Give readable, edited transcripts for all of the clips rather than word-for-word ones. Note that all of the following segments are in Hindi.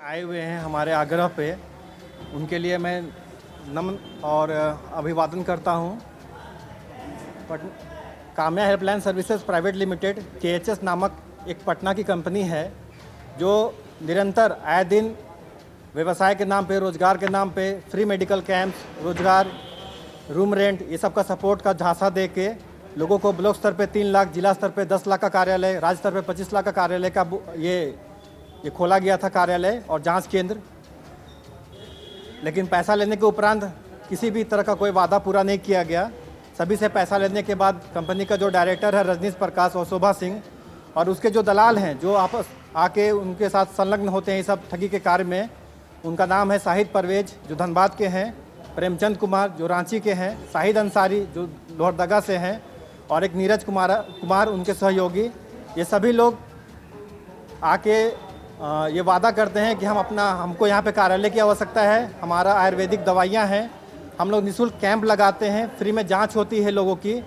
आए हुए हैं हमारे आग्रह पे, उनके लिए मैं नमन और अभिवादन करता हूँ। Kamya helpline services private limited KHS नामक एक पटना की कंपनी है जो निरंतर आए दिन व्यवसाय के नाम पे, रोजगार के नाम पे फ्री मेडिकल कैंप्स, रोजगार, रूम रेंट, ये सब का सपोर्ट का झांसा दे के लोगों को ब्लॉक स्तर पे 3 लाख, जिला स्तर पे 10 लाख का कार्यालय, राज्य स्तर पे 25 लाख का कार्यालय का ये खोला गया था कार्यालय और जांच केंद्र। लेकिन पैसा लेने के उपरांत किसी भी तरह का कोई वादा पूरा नहीं किया गया। सभी से पैसा लेने के बाद कंपनी का जो डायरेक्टर है रजनीश प्रकाश और शोभा सिंह, और उसके जो दलाल हैं जो आपस आके उनके साथ संलग्न होते हैं इस सब ठगी के कार्य में, उनका नाम है शाहिद परवेज जो धनबाद के हैं, प्रेमचंद कुमार जो रांची के हैं, शाहिद अंसारी जो लोहरदगा से हैं, और एक नीरज कुमार उनके सहयोगी। ये सभी लोग आके ये वादा करते हैं कि हमको यहाँ पे कार्यालय की आवश्यकता है, हमारा आयुर्वेदिक दवाइयाँ हैं, हम लोग निःशुल्क कैंप लगाते हैं, फ्री में जांच होती है लोगों की,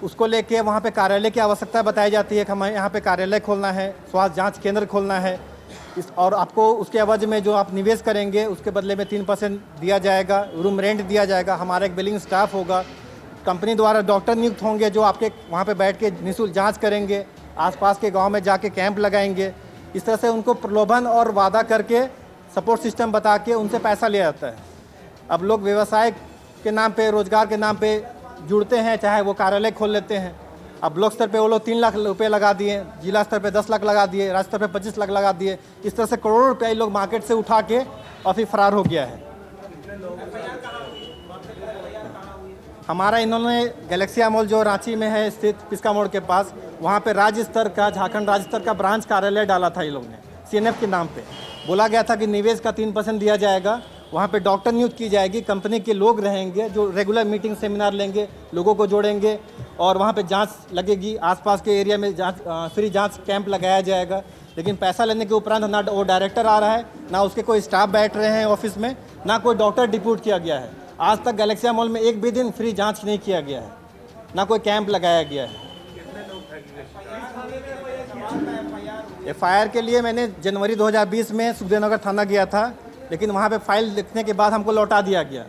उसको लेके वहाँ पे कार्यालय की आवश्यकता बताई जाती है कि हमें यहाँ पे कार्यालय खोलना है, स्वास्थ्य जांच केंद्र खोलना है और आपको उसके एवज में जो आप निवेश करेंगे उसके बदले में 3% दिया जाएगा, रूम रेंट दिया जाएगा, हमारा एक बिलिंग स्टाफ होगा, कंपनी द्वारा डॉक्टर नियुक्त होंगे जो आपके वहाँ पे बैठ के निःशुल्क जांच करेंगे, आसपास के गांव में जाके कैंप लगाएंगे। इस तरह से उनको प्रलोभन और वादा करके सपोर्ट सिस्टम बता के उनसे पैसा लिया जाता है। अब लोग व्यवसाय के नाम पे, रोजगार के नाम पे जुड़ते हैं, चाहे वो कार्यालय खोल लेते हैं। अब ब्लॉक स्तर पे वो लोग 3 लाख रुपये लगा दिए, जिला स्तर पे 10 लाख लगा दिए, राज्य स्तर पे 25 लाख लगा दिए। इस तरह से करोड़ों रुपये लोग मार्केट से उठा के और फिर फरार हो गया है। हमारा इन्होंने गैलेक्सिया मॉल जो रांची में है स्थित पिस्का मोड़ के पास, वहाँ पे राज्य स्तर का, झारखंड राज्य स्तर का ब्रांच कार्यालय डाला था ये लोग ने CNF के नाम पे। बोला गया था कि निवेश का 3% दिया जाएगा, वहाँ पे डॉक्टर नियुक्त की जाएगी, कंपनी के लोग रहेंगे जो रेगुलर मीटिंग सेमिनार लेंगे, लोगों को जोड़ेंगे और वहाँ पे जांच लगेगी, आसपास के एरिया में फ्री जांच कैंप लगाया जाएगा। लेकिन पैसा लेने के उपरांत ना वो डायरेक्टर आ रहा है, ना उसके कोई स्टाफ बैठ रहे हैं ऑफिस में, ना कोई डॉक्टर डिप्यूट किया गया है। आज तक गैलेक्सिया मॉल में एक भी दिन फ्री जांच नहीं किया गया है, ना कोई कैंप लगाया गया है। FIR के लिए मैंने जनवरी 2020 में सुखदेव नगर थाना गया था, लेकिन वहाँ पे फाइल लिखने के बाद हमको लौटा दिया गया,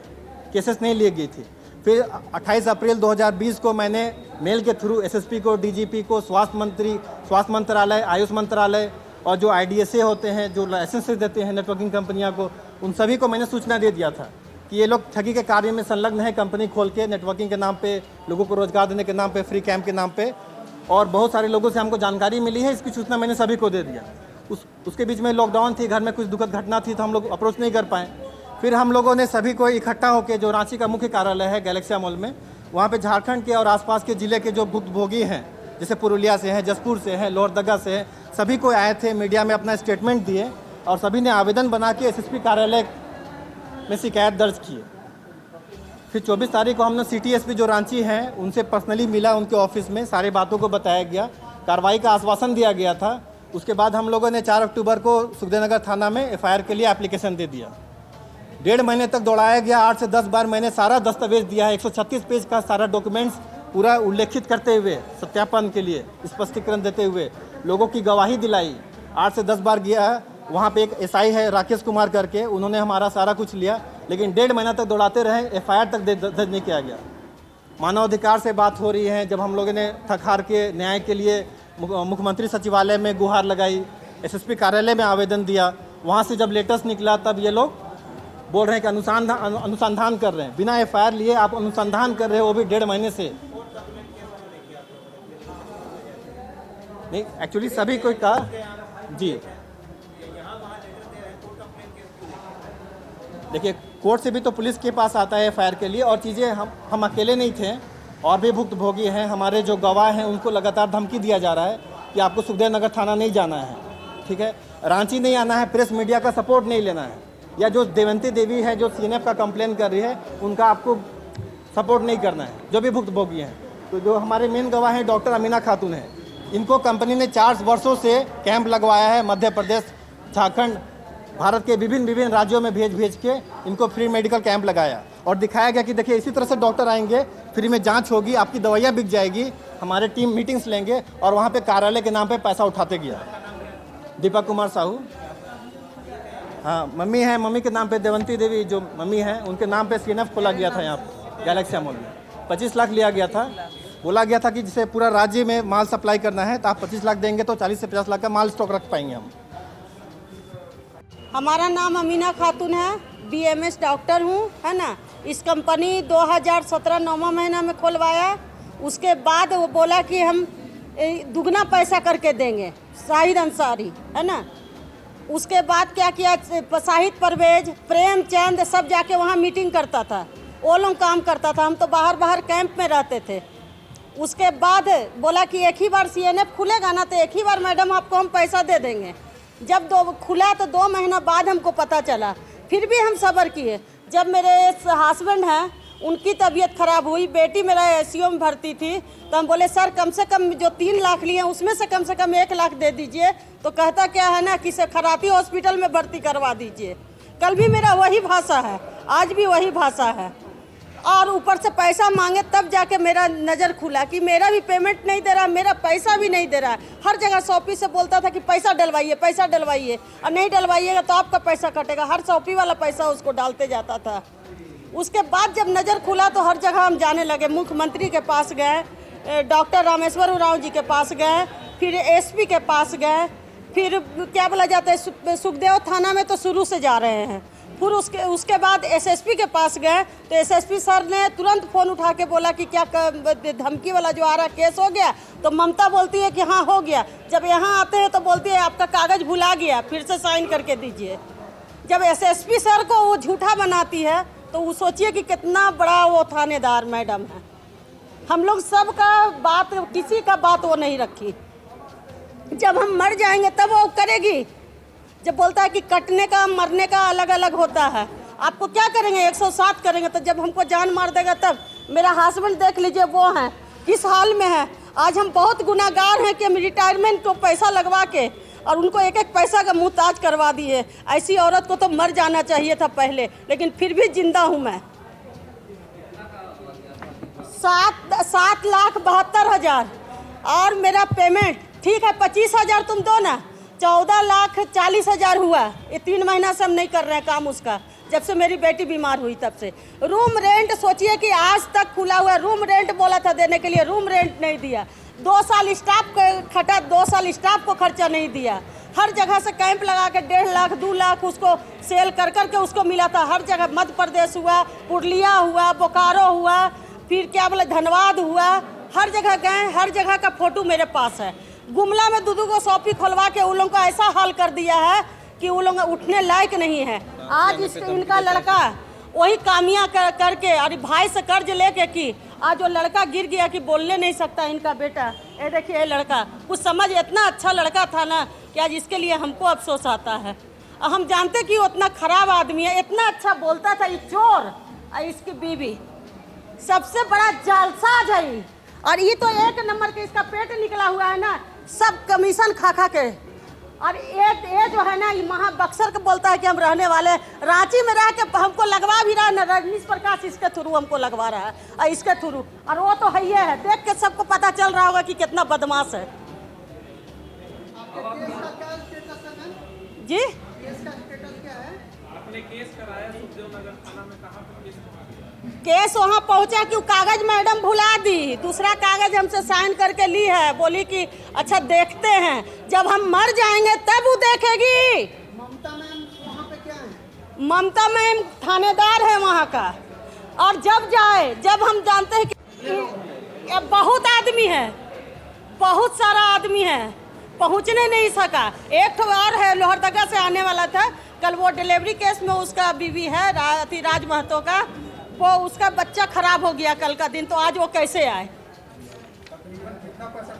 केसेस नहीं ली गई थी। फिर 28 अप्रैल 2020 को मैंने मेल के थ्रू SSP को, DGP को, स्वास्थ्य मंत्रालय, आयुष मंत्रालय और जो IDSA होते हैं जो लाइसेंस देते हैं नेटवर्किंग कंपनियां को, उन सभी को मैंने सूचना दे दिया था कि ये लोग ठगी के कार्य में संलग्न है, कंपनी खोल के नेटवर्किंग के नाम पे, लोगों को रोजगार देने के नाम पे, फ्री कैंप के नाम पे। और बहुत सारे लोगों से हमको जानकारी मिली है, इसकी सूचना मैंने सभी को दे दिया। उसके बीच में लॉकडाउन थी, घर में कुछ दुखद घटना थी तो हम लोग अप्रोच नहीं कर पाए। फिर हम लोगों ने सभी को इकट्ठा होकर जो रांची का मुख्य कार्यालय है गैलेक्सिया मॉल में, वहाँ पे झारखंड के और आसपास के ज़िले के जो भुक्तभोगी हैं, जैसे पुरुलिया से हैं, जसपुर से हैं, लोहरदगा से हैं, सभी को आए थे, मीडिया में अपना स्टेटमेंट दिए और सभी ने आवेदन बना के SSP कार्यालय में शिकायत दर्ज की। फिर 24 तारीख को हमने CTSP जो रांची हैं उनसे पर्सनली मिला, उनके ऑफिस में सारी बातों को बताया गया, कार्रवाई का आश्वासन दिया गया था। उसके बाद हम लोगों ने 4 अक्टूबर को सुखदेव नगर थाना में FIR के लिए एप्लीकेशन दे दिया। 1.5 महीने तक दौड़ाया गया, 8 से 10 बार मैंने सारा दस्तावेज दिया है, 136 पेज का सारा डॉक्यूमेंट्स पूरा उल्लेखित करते हुए, सत्यापन के लिए स्पष्टीकरण देते हुए लोगों की गवाही दिलाई। 8 से 10 बार गया, वहाँ पे एक SI है राकेश कुमार करके, उन्होंने हमारा सारा कुछ लिया, लेकिन 1.5 महीना तक दौड़ाते रहे, FIR तक दर्ज नहीं किया गया। मानवाधिकार से बात हो रही है, जब हम लोगों ने थक हार के न्याय के लिए मुख्यमंत्री सचिवालय में गुहार लगाई, SSP कार्यालय में आवेदन दिया, वहाँ से जब लेटेस्ट निकला तब ये लोग बोल रहे हैं कि अनुसंधान कर रहे हैं। बिना FIR लिए आप अनुसंधान कर रहे हो, वो भी 1.5 महीने से। नहीं, एक्चुअली सभी कोई कहा जी, देखिए कोर्ट से भी तो पुलिस के पास आता है FIR के लिए, और चीज़ें हम अकेले नहीं थे, और भी भुक्तभोगी हैं, हमारे जो गवाह हैं उनको लगातार धमकी दिया जा रहा है कि आपको सुखदेव नगर थाना नहीं जाना है, ठीक है, रांची नहीं आना है, प्रेस मीडिया का सपोर्ट नहीं लेना है, या जो देवंती देवी है जो CNF का कंप्लेन कर रही है उनका आपको सपोर्ट नहीं करना है, जो भी भुक्तभोगी हैं। तो जो हमारे मेन गवाह हैं डॉक्टर अमीना खातून है, इनको कंपनी ने 4 वर्षों से कैंप लगवाया है। मध्य प्रदेश, झारखंड, भारत के विभिन्न राज्यों में भेज के इनको फ्री मेडिकल कैंप लगाया और दिखाया गया कि देखिए इसी तरह से डॉक्टर आएंगे, फ्री में जांच होगी, आपकी दवाइयाँ बिक जाएगी, हमारे टीम मीटिंग्स लेंगे और वहाँ पे कार्यालय के नाम पे पैसा उठाते गया। दीपक कुमार साहू, हाँ मम्मी है, मम्मी के नाम पे देवंती देवी जो मम्मी है उनके नाम पे CNF खोला गया था यहाँ पे गैलेक्सी मॉल में। 25 लाख लिया गया था, बोला गया था कि जिसे पूरा राज्य में माल सप्लाई करना है तो आप 25 लाख देंगे तो 40 से 50 लाख का माल स्टॉक रख पाएंगे हम। हमारा नाम अमीना खातून है, BMS डॉक्टर हूँ, है ना। इस कंपनी 2017 9वां महीना में खुलवाया। उसके बाद वो बोला कि हम दुगना पैसा करके देंगे, शाहिद अंसारी, है ना। उसके बाद क्या किया, शाहिद परवेज, प्रेमचंद सब जाके वहाँ मीटिंग करता था, वो लोग काम करता था, हम तो बाहर कैंप में रहते थे। उसके बाद बोला कि एक ही बार CNF खुलेगा ना तो एक ही बार मैडम आपको हम पैसा दे देंगे। जब खुला तो 2 महीना बाद हमको पता चला, फिर भी हम सब्र किए। जब मेरे हस्बैंड हैं उनकी तबीयत खराब हुई, बेटी मेरा ICU में भर्ती थी, तो हम बोले सर कम से कम जो 3 लाख लिए उसमें से कम 1 लाख दे दीजिए। तो कहता क्या है ना कि खराती हॉस्पिटल में भर्ती करवा दीजिए। कल भी मेरा वही भाषा है, आज भी वही भाषा है। और ऊपर से पैसा मांगे तब जाके मेरा नज़र खुला कि मेरा भी पेमेंट नहीं दे रहा, मेरा पैसा भी नहीं दे रहा। हर जगह शॉपी से बोलता था कि पैसा डलवाइए और नहीं डलवाइएगा तो आपका पैसा कटेगा। हर शॉपी वाला पैसा उसको डालते जाता था। उसके बाद जब नज़र खुला तो हर जगह हम जाने लगे। मुख्यमंत्री के पास गए, डॉक्टर रामेश्वर उरांव जी के पास गए, फिर SP के पास गए, फिर क्या बोला जाता है सुखदेव थाना में तो शुरू से जा रहे हैं। फिर उसके बाद SSP के पास गए तो SSP सर ने तुरंत फ़ोन उठा के बोला कि क्या धमकी वाला जो आ रहा केस हो गया। तो ममता बोलती है कि हाँ हो गया। जब यहाँ आते हैं तो बोलती है आपका कागज़ भुला गया, फिर से साइन करके दीजिए। जब SSP सर को वो झूठा बनाती है तो वो सोचिए कि कितना बड़ा वो थानेदार मैडम है। हम लोग सब का बात, किसी का बात वो नहीं रखी। जब हम मर जाएंगे तब वो करेगी। जब बोलता है कि कटने का मरने का अलग अलग होता है, आपको क्या करेंगे 107 करेंगे, तो जब हमको जान मार देगा तब। मेरा हस्बैंड देख लीजिए वो हैं किस हाल में है। आज हम बहुत गुनाहगार हैं कि हम रिटायरमेंट को पैसा लगवा के और उनको 1 पैसा का मुहताज करवा दिए। ऐसी औरत को तो मर जाना चाहिए था पहले, लेकिन फिर भी जिंदा हूँ मैं। 7,72,000 और मेरा पेमेंट ठीक है 25,000 तुम दो ना, 14,40,000 हुआ। ये 3 महीना से हम नहीं कर रहे हैं काम उसका, जब से मेरी बेटी बीमार हुई तब से। रूम रेंट सोचिए कि आज तक खुला हुआ, रूम रेंट बोला था देने के लिए, रूम रेंट नहीं दिया। 2 साल स्टाफ खटा, 2 साल स्टाफ को खर्चा नहीं दिया। हर जगह से कैंप लगा के 1.5 लाख 2 लाख उसको सेल कर के उसको मिला था। हर जगह मध्य प्रदेश हुआ, पुरलिया हुआ, बोकारो हुआ, फिर क्या बोले धनबाद हुआ, हर जगह गए। हर जगह का फोटो मेरे पास है। गुमला में 2 को शॉपी खोलवा के उन लोगों को ऐसा हाल कर दिया है कि वो लोग उठने लायक नहीं है। आज इनका लड़का वही कामियां करके और भाई से कर्ज लेके की आज वो लड़का गिर गया कि बोलने नहीं सकता इनका बेटा। ये देखिए ये लड़का कुछ समझ, इतना अच्छा लड़का था ना कि आज इसके लिए हमको अफसोस आता है। हम जानते कि वो इतना खराब आदमी है, इतना अच्छा बोलता था। ये चोर और इसकी बीवी सबसे बड़ा जालसाज है। और ये तो 1 नंबर के इसका पेट निकला हुआ है ना, सब कमीशन खा के। और ये जो है ना ये महाबक्सर को बोलता है कि हम रहने वाले, रांची में रह के हमको लगवा भी रहा है ना। रजनीश प्रकाश इसके थ्रू हमको लगवा रहा है और इसके थ्रू, और वो तो है ही है। देख के सबको पता चल रहा होगा कि कितना बदमाश है जी। आपने केस कराया सुखदेव नगर थाना में, कहाँ पर केस वहाँ पहुँचा कि कागज मैडम भुला दी, दूसरा कागज हमसे साइन करके ली है। बोली कि अच्छा देखते हैं, जब हम मर जाएंगे तब वो देखेगी। ममता मैम वहाँ पे क्या है? ममता मैम थानेदार है वहाँ का। और जब जाए, जब हम जानते हैं कि बहुत आदमी है, बहुत सारा आदमी है, पहुँचने नहीं सका। एक और है लोहरदगा से आने वाला था, कल वो डिलीवरी केस में उसका बीवी है राज महतो का, वो उसका बच्चा खराब हो गया कल का दिन, तो आज वो कैसे आए? कितना पैसा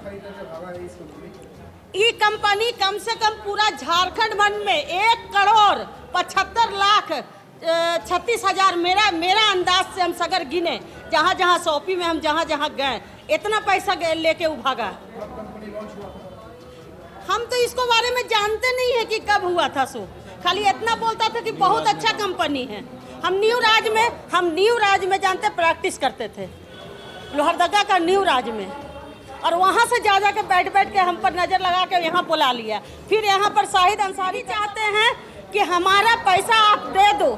ये कंपनी कम से कम पूरा झारखंड भर में 1,75,00,000 36,000 मेरा अंदाज से हम सगर गिने, जहाँ जहाँ शॉपी में हम जहाँ जहाँ गए इतना पैसा लेके वो भागा। हम तो इसको बारे में जानते नहीं है कि कब हुआ था सो, खाली इतना बोलता था कि बहुत अच्छा कंपनी है। हम न्यू राज में जानते प्रैक्टिस करते थे, लोहरदगा का न्यू राज में, और वहाँ से जा के बैठ के हम पर नज़र लगा के यहाँ बुला लिया। फिर यहाँ पर शाहिद अंसारी चाहते हैं कि हमारा पैसा आप दे दो,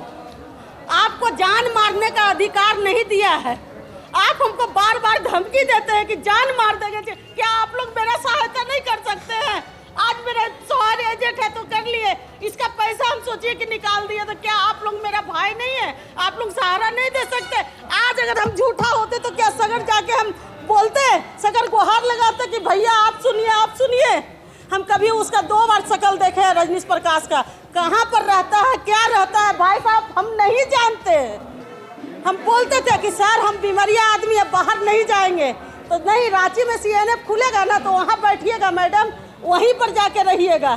आपको जान मारने का अधिकार नहीं दिया है। आप हमको बार बार धमकी देते हैं कि जान मार देंगे, क्या आप लोग मेरा सहायता नहीं कर सकते हैं? आज मेरा शौहर एजेंट है तो कर लिए, इसका पैसा हम सोचिए कि निकाल दिए, तो क्या आप लोग मेरा भाई नहीं है? आप लोग सहारा नहीं दे सकते? आज अगर हम झूठा होते तो क्या सगर जाके हम बोलते, सगर गुहार लगाते कि भैया आप सुनिए। हम कभी उसका 2 बार शक्ल देखे हैं रजनीश प्रकाश का, कहाँ पर रहता है, क्या रहता है, भाई साहब हम नहीं जानते। हम बोलते थे कि सर हम बीमारियाँ आदमी अब बाहर नहीं जाएंगे, तो नहीं, रांची में CNF खुलेगा ना तो वहाँ बैठिएगा मैडम, वहीं पर जाके रहिएगा।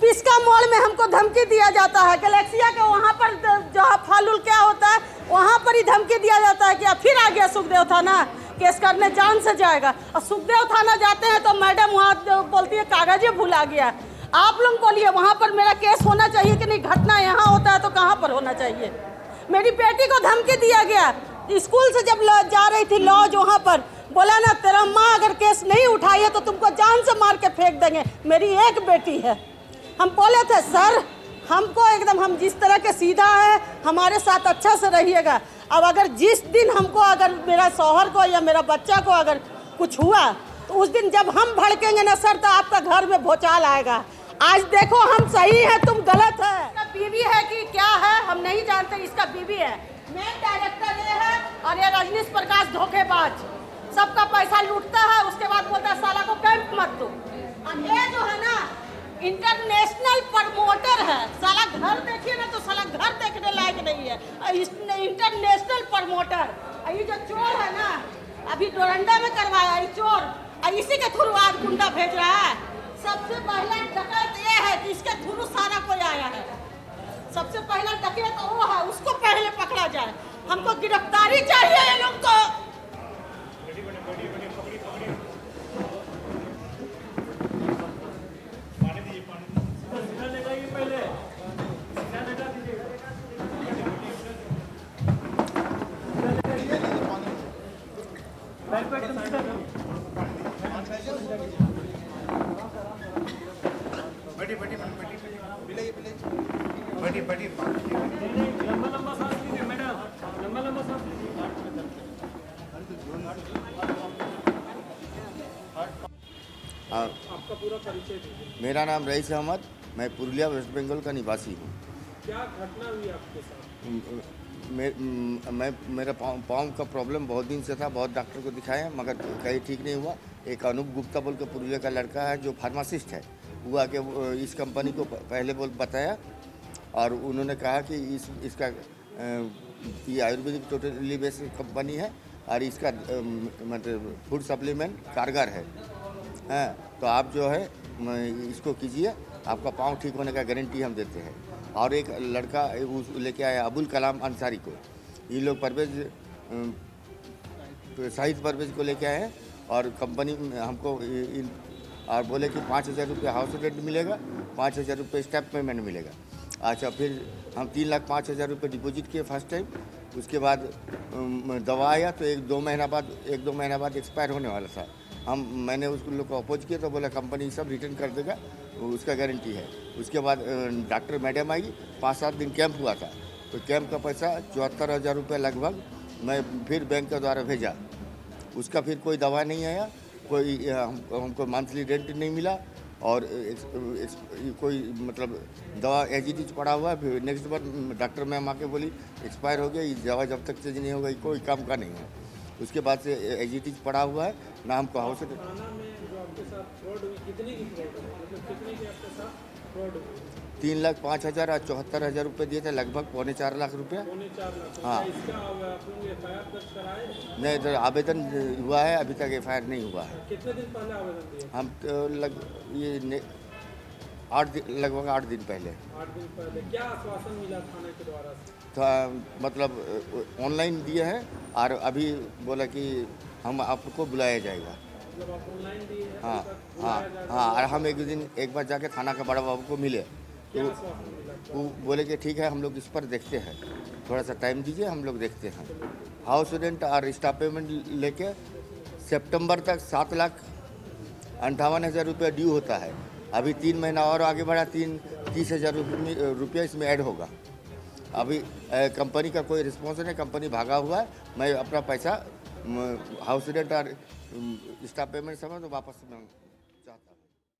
पिस्का मॉल में हमको धमकी दिया जाता है, गैलेक्सिया के वहाँ पर जहाँ फालूल क्या होता है वहाँ पर ही धमकी दिया जाता है कि फिर आ गया सुखदेव थाना केस करने, जान से जाएगा। और सुखदेव थाना जाते हैं तो मैडम वहाँ बोलती है कागज ही भुला गया। आप लोग बोलिए वहाँ पर मेरा केस होना चाहिए कि नहीं? घटना यहाँ होता है तो कहाँ पर होना चाहिए? मेरी बेटी को धमकी दिया गया, स्कूल से जब जा रही थी लॉज, वहाँ पर बोला ना तेरा माँ अगर केस नहीं उठाई है तो तुमको जान से मार के फेंक देंगे। मेरी एक बेटी है। हम बोले थे सर हमको एकदम, हम जिस तरह के सीधा है हमारे साथ अच्छा से रहिएगा। अब अगर जिस दिन हमको अगर मेरा शौहर को या मेरा बच्चा को अगर कुछ हुआ तो उस दिन जब हम भड़केंगे ना सर तो आपका घर में भूचाल आएगा। आज देखो हम सही है, तुम गलत है। इसका बीवी है कि क्या है हम नहीं जानते, इसका बीवी है। मेन डायरेक्टर ये है और ये रजनीश प्रकाश धोखेबाज, सबका पैसा लूटता है, उसके बाद बोलता है साला को कैंप मत दो। और ये जो है ना इंटरनेशनल प्रमोटर है, साला घर देखिए ना तो साला घर देखने लायक नहीं है। इंटरनेशनल प्रमोटर, ये जो चोर है ना अभी डोरंडा में करवाया ये चोर, इसी के थ्रू आज गुंडा भेज रहा है। सबसे पहला डकैत ये है कि इसके थ्रू सारा कोई आया है। सबसे पहला डकैत वो है, उसको पहले पकड़ा जाए। हमको गिरफ्तारी चाहिए ये लोग को। आपका पूरा परिचय दीजिए। मेरा नाम रईस अहमद, मैं पुरुलिया वेस्ट बंगाल का निवासी हूँ। क्या घटना हुई आपके साथ? मेरा पाँव का प्रॉब्लम बहुत दिन से था, बहुत डॉक्टर को दिखाया मगर कहीं ठीक नहीं हुआ। एक अनूप गुप्ता बोल के पुरुलिया का लड़का है जो फार्मासिस्ट है, वो आके इस कंपनी को पहले बताया और उन्होंने कहा कि इसका ये आयुर्वेदिक टोटली बेस्ड कंपनी है और इसका मतलब फूड सप्लीमेंट कारगर है। हाँ, तो आप जो है इसको कीजिए, आपका पाँव ठीक होने का गारंटी हम देते हैं। और एक लड़का लेके आया अबुल कलाम अंसारी को, ये लोग शाहिद परवेज को लेके आए हैं और कंपनी हमको और बोले कि 5,000 रुपये हाउस रेंट मिलेगा, 5,000 रुपये स्टेप पेमेंट मिलेगा। अच्छा, फिर हम 3,05,000 रुपये डिपॉजिट किए फर्स्ट टाइम। उसके बाद दवा आया तो 1-2 महीना बाद एक्सपायर होने वाला था। मैंने उस लोग को अपोज किया तो बोला कंपनी सब रिटर्न कर देगा, उसका गारंटी है। उसके बाद डॉक्टर मैडम आई, 5-7 दिन कैंप हुआ था, तो कैंप का पैसा 74,000 रुपये लगभग मैं फिर बैंक के द्वारा भेजा। उसका फिर कोई दवा नहीं आया, कोई हमको मंथली रेंट नहीं मिला और कोई मतलब दवा एज इट इज पड़ा हुआ है। फिर नेक्स्ट बार डॉक्टर मैम आके बोली एक्सपायर हो गया, ये दवा जब तक चेंज नहीं होगा कोई काम का नहीं है। उसके बाद से एज इट इज पड़ा हुआ है ना, हमको हाउस 3,05,000 और 74,000 रुपये दिए थे, लगभग 3.25 लाख रुपये। हाँ, नहीं तो आवेदन हुआ है, अभी तक FIR नहीं हुआ है। कितने दिन पहले आवेदन दिया? हम तो लगभग 8 दिन पहले 8 दिन पहले क्या आश्वासन मिला थाने के द्वारा से? था, मतलब ऑनलाइन दिए हैं और अभी बोला कि हम आपको बुलाया जाएगा। मतलब आप ऑनलाइन दिए हैं, हाँ अभी तक हाँ बुलाया जाएगा। हाँ, और हम एक बार जाके थाना का बड़ा बाबू को मिले क्या तो आश्वासन मिला? वो बोले कि ठीक है हम लोग इस पर देखते हैं, थोड़ा सा टाइम दीजिए, हम लोग देखते हैं। हाउस रेंट और स्टाफ पेमेंट लेके सितंबर तक 7,58,000 रुपया ड्यू होता है। अभी 3 महीना और आगे बढ़ा, 30,000 रुपया इसमें ऐड होगा। अभी कंपनी का कोई रिस्पॉन्स नहीं, कंपनी भागा हुआ है। मैं अपना पैसा हाउस रेंट और स्टाफ पेमेंट समय तो वापस